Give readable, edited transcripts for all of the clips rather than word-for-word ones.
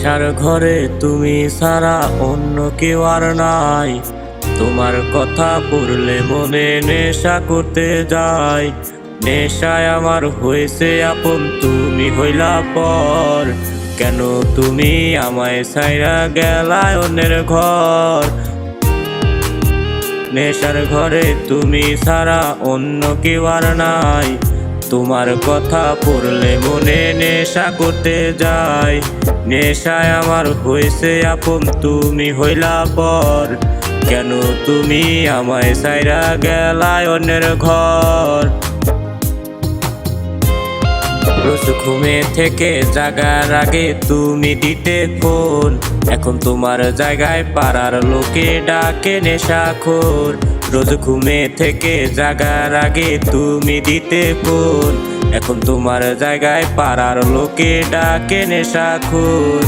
নেশার ঘরে তুমি ছাড়া অন্য কেউ আর নাই। তোমার কথা পড়লে মনে নেশা করতে যায়। নেশায় আমার হয়েছে আপন, তুমি হইলা পর। কেন তুমি আমায় ছাইরা গেলায় অন্যের ঘর। নেশার ঘরে তুমি ছাড়া অন্য কেউ আর নাই। তোমার কথা পড়লে মনে নেশা করতে যায়। নেশায় আমার হয়েছে আপন, তুমি হইলা পর। কেন তুমি আমায় ছাইরা গেলায় অন্যের ঘর। রোজ ঘুমে থেকে জাগার আগে তুমি দিতে ফোন। এখন তোমার জায়গায় পাড়ার লোকে ডাকে নেশাখোর। রোজ ঘুমে থেকে জাগার আগে তুমি দিতে ফোন। এখন তোমার জায়গায় পাড়ার লোকে ডাকে নেশাখোর।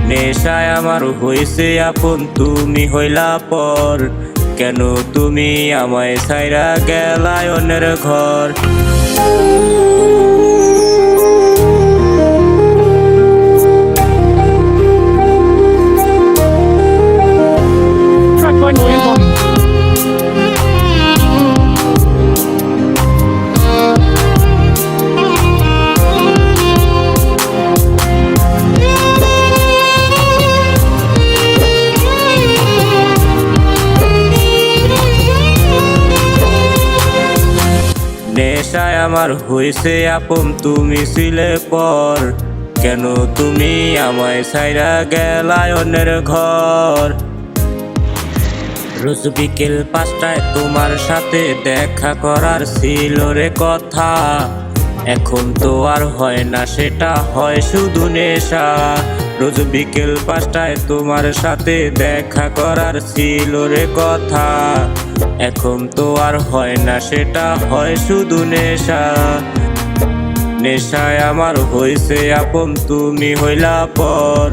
নেশায় আমার হয়েছে আপন, তুমি হইলা পর। কেন তুমি আমায় ছাইরা গেলায় অন্যের ঘর। নেশায় আমার হয়েছে আপন, তুমি ছিলে পর। কেন তুমি আমায় ছাইরা গেলায় অন্যের ঘর। রোজ বিকেল 5টায় তোমার সাথে দেখা করার ছিল রে কথা। এখন তো আর হয় না, সেটা হয় শুধু নেশা। রোজ বিকেল 5টায় তোমার সাথে দেখা করার ছিল রে কথা। এখন তো আর হয় না, সেটা হয় শুধু নেশা। নেশায় আমার হয়েছে আপন, তুমি হইলা পর।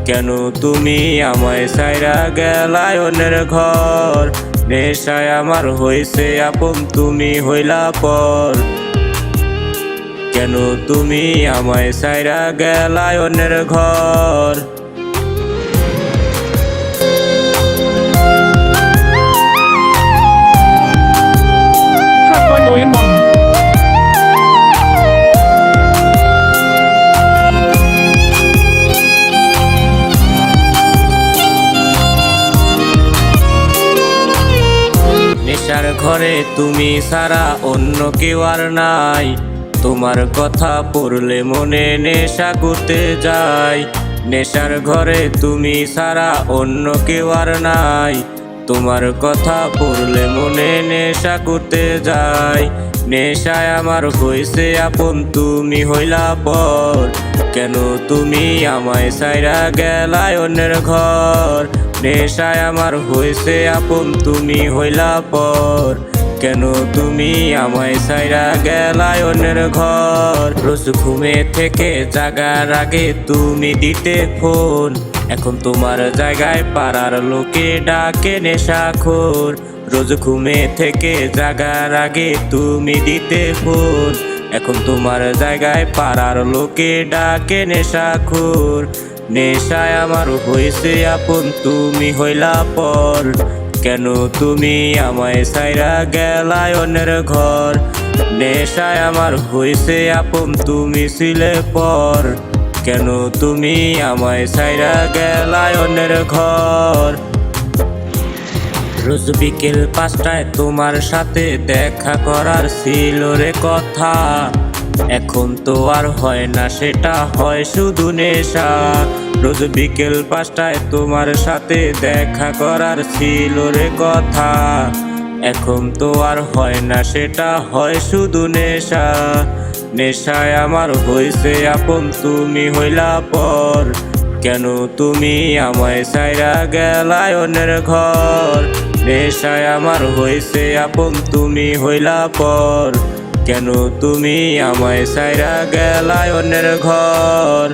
কেন তুমি আমায় ছাইরা গেলায় অন্যের ঘর। নেশায় আমার হয়েছে আপন, তুমি হইলা পর। কেন তুমি আমায় ছাইরা গেলায় অন্যের ঘর। নেশার ঘরে তুমি ছাড়া অন্য কেউ আর নাই। তোমার কথা পড়লে মনে নেশা করতে যায়। নেশার ঘরে তুমি ছাড়া অন্য কেউ আর নাই। তোমার কথা পড়লে মনে নেশা করতে যায়। নেশায় আমার হয়েছে আপন, তুমি হইলা পর। কেন তুমি আমায় ছাইরা গেলায় অন্যের ঘর। নেশায় আমার হয়েছে আপন, তুমি হইলা পর। কেন তুমি আমায় ছাইরা গেলায় অন্যের ঘর। রোজ ঘুমে থেকে জাগার আগে তুমি দিতে ফোন। এখন তোমার জায়গায় পাড়ার লোকে ডাকে নেশাখোর। রোজ ঘুমে থেকে জাগার আগে তুমি দিতে ফোন। এখন তোমার জায়গায় পাড়ার লোকে ডাকে নেশাখোর। নেশায় আমার হয়েছে আপন, তুমি হইলা পর। কেন তুমি আমায় ছাইরা গেলায় অন্যের ঘর। নেশায় আমার হয়েছে আপন, তুমি ছিলে পর। কেন তুমি আমায় ছাইরা গেলায় অন্যের ঘর। রোজ বিকেল 5টায় তোমার সাথে দেখা করার ছিল রে কথা। এখন তো আর হয় না, সেটা হয় শুধু নেশা। রোজ বিকেল 5টায় তোমার সাথে দেখা করার ছিল রে কথা। এখন তো আর হয় না, সেটা হয় শুধু নেশা। নেশায় আমার হয়েছে আপন, তুমি হইলা পর। কেন তুমি আমায় ছাইরা গেলায় অন্যের ঘর। নেশায় আমার হয়েছে আপন, তুমি হইলা পর। কেন তুমি আমায় ছাইরা গেলায় অন্যের ঘর।